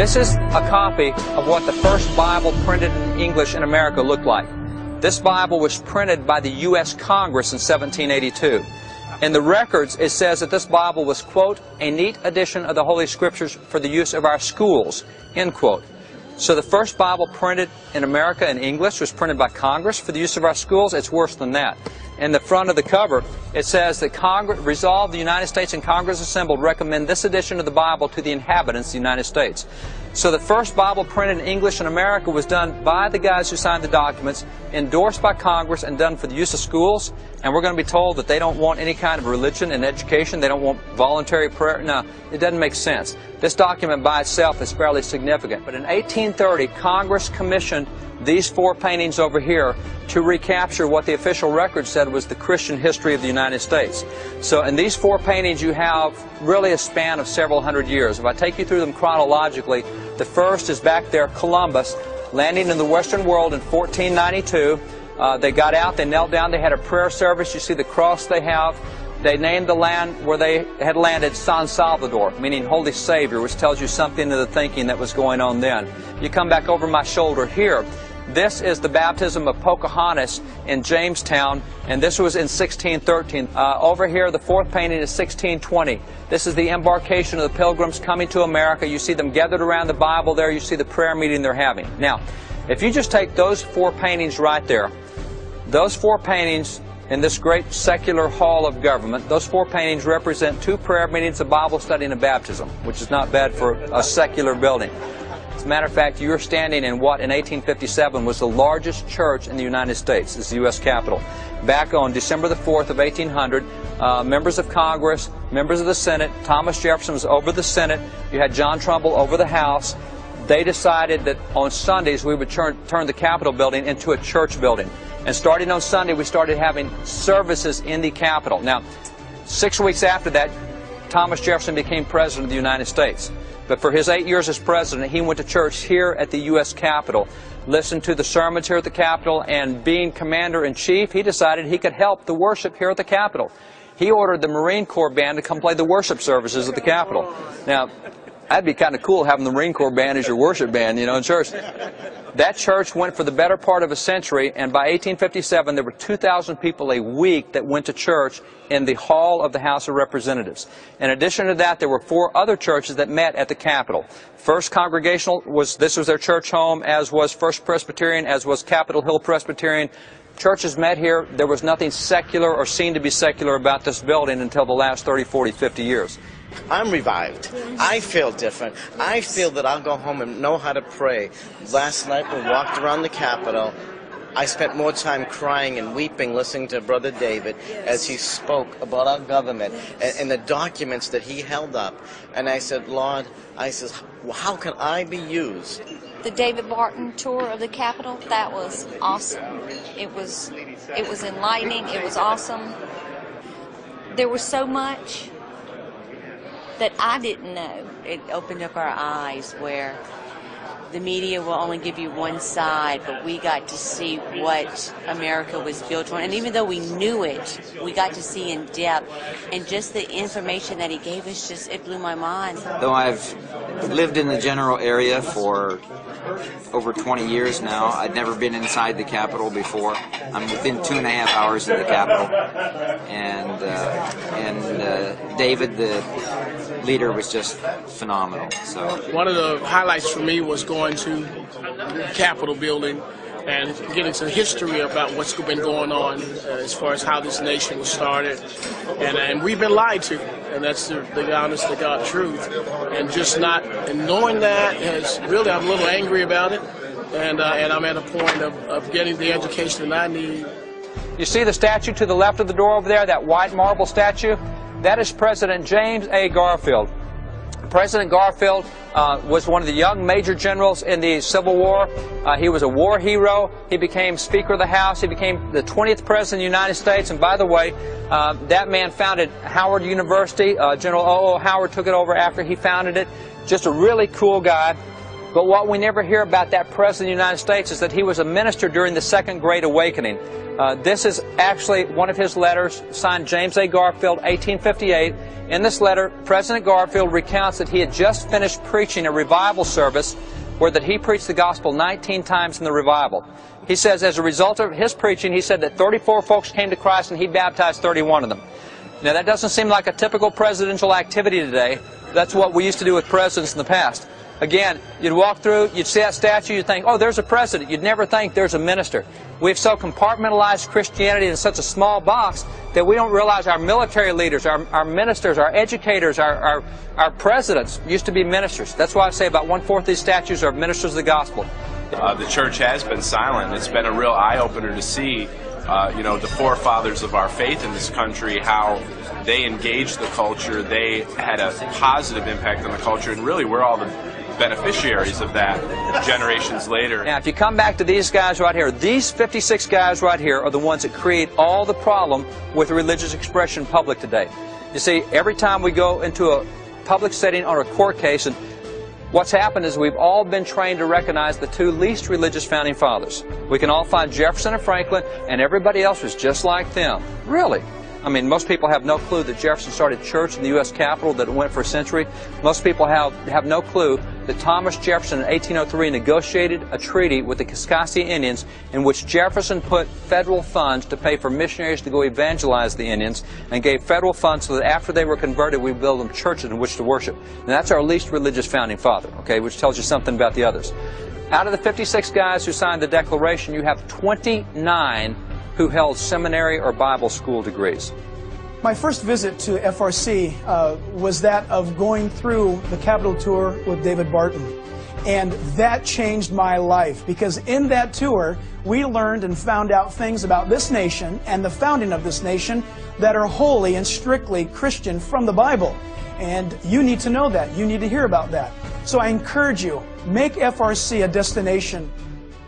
This is a copy of what the first Bible printed in English in America looked like. This Bible was printed by the U.S. Congress in 1782. In the records, it says that this Bible was, quote, a neat edition of the Holy Scriptures for the use of our schools, end quote. So the first Bible printed in America in English was printed by Congress for the use of our schools. It's worse than that. In the front of the cover, it says that Congress resolved the United States and Congress assembled recommend this edition of the Bible to the inhabitants of the United States. So the first Bible printed in English in America was done by the guys who signed the documents, endorsed by Congress, and done for the use of schools. And we're going to be told that they don't want any kind of religion and education. They don't want voluntary prayer. No, it doesn't make sense. This document by itself is fairly significant. But in 1830, Congress commissioned these four paintings over here to recapture what the official record said was the Christian history of the United States. So in these four paintings you have really a span of several hundred years. If I take you through them chronologically, the first is back there, Columbus, landing in the Western world in 1492. They got out, they knelt down, they had a prayer service. You see the cross they have. They named the land where they had landed San Salvador, meaning Holy Savior, which tells you something of the thinking that was going on then. You come back over my shoulder here. This is the baptism of Pocahontas in Jamestown, and this was in 1613. Over here, the fourth painting is 1620. This is the embarkation of the Pilgrims coming to America. You see them gathered around the Bible there. You see the prayer meeting they're having. Now, if you just take those four paintings right there, those four paintings in this great secular hall of government, those four paintings represent two prayer meetings, a Bible study, and a baptism, which is not bad for a secular building. As a matter of fact, you're standing in what in 1857 was the largest church in the United States. It's the U.S. Capitol. Back on December the 4th of 1800, members of Congress, members of the Senate, Thomas Jefferson was over the Senate, you had John Trumbull over the House. They decided that on Sundays we would turn the Capitol building into a church building. And starting on Sunday, we started having services in the Capitol. Now, 6 weeks after that, Thomas Jefferson became President of the United States. But for his 8 years as President, he went to church here at the U.S. Capitol, listened to the sermons here at the Capitol, and being Commander-in-Chief, he decided he could help the worship here at the Capitol. He ordered the Marine Corps Band to come play the worship services at the Capitol. Now, that'd be kind of cool having the Marine Corps Band as your worship band, you know, in church. That church went for the better part of a century, and by 1857 there were 2,000 people a week that went to church in the hall of the House of Representatives. In addition to that, there were four other churches that met at the Capitol. First Congregational was their church home, as was First Presbyterian, as was Capitol Hill Presbyterian. Churches met here. There was nothing secular or seen to be secular about this building until the last 30, 40, 50 years. I'm revived. I feel different. I feel that I'll go home and know how to pray. Last night we walked around the Capitol. I spent more time crying and weeping listening to Brother David as he spoke about our government and the documents that he held up. And I said, Lord, well, how can I be used? The David Barton tour of the Capitol, that was awesome. It was enlightening. It was awesome. There was so much that I didn't know. It opened up our eyes where the media will only give you one side, but we got to see what America was built on. And even though we knew it, we got to see in depth. And just the information that he gave us, it blew my mind. Though I've lived in the general area for over 20 years now, I'd never been inside the Capitol before. I'm within 2.5 hours of the Capitol. And David, the leader, was just phenomenal. So one of the highlights for me was going to the Capitol building and getting some history about what's been going on as far as how this nation was started. And we've been lied to, and that's the honest to God truth. And just and knowing that I'm a little angry about it, and I'm at a point of getting the education that I need. You see the statue to the left of the door over there, that white marble statue? That is President James A. Garfield. President Garfield was one of the young major generals in the Civil War. He was a war hero. He became Speaker of the House. He became the 20th President of the United States. And by the way, that man founded Howard University. General O.O. Howard took it over after he founded it. Just a really cool guy. But what we never hear about that President of the United States is that he was a minister during the Second Great Awakening. This is actually one of his letters, signed James A. Garfield, 1858. In this letter, President Garfield recounts that he had just finished preaching a revival service where that he preached the gospel 19 times in the revival. He says as a result of his preaching, he said that 34 folks came to Christ and he baptized 31 of them. Now that doesn't seem like a typical presidential activity today. That's what we used to do with presidents in the past. Again, you'd walk through, you'd see that statue, you'd think, oh, there's a president. You'd never think there's a minister. We've so compartmentalized Christianity in such a small box that we don't realize our military leaders, our ministers, our educators, our presidents used to be ministers. That's why I say about 1/4 of these statues are ministers of the gospel. The church has been silent. It's been a real eye-opener to see, the forefathers of our faith in this country, how they engaged the culture. They had a positive impact on the culture, and really we're all the beneficiaries of that generations later. Now, if you come back to these guys right here, these 56 guys right here are the ones that create all the problem with religious expression in public today. You see, every time we go into a public setting on a court case, and what's happened is we've all been trained to recognize the two least religious founding fathers. We can all find Jefferson and Franklin, and everybody else was just like them. Really? I mean, most people have no clue that Jefferson started church in the U.S. Capitol, that it went for a century. Most people have no clue that Thomas Jefferson in 1803 negotiated a treaty with the Kaskaskia Indians in which Jefferson put federal funds to pay for missionaries to go evangelize the Indians and gave federal funds so that after they were converted, we build them churches in which to worship. And that's our least religious founding father, okay, which tells you something about the others. Out of the 56 guys who signed the Declaration, you have 29 who held seminary or Bible school degrees. My first visit to FRC was that of going through the Capitol tour with David Barton. And that changed my life, because in that tour, we learned and found out things about this nation and the founding of this nation that are wholly and strictly Christian from the Bible. And you need to know that. You need to hear about that. So I encourage you, make FRC a destination.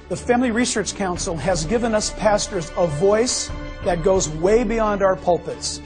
The Family Research Council has given us pastors a voice that goes way beyond our pulpits.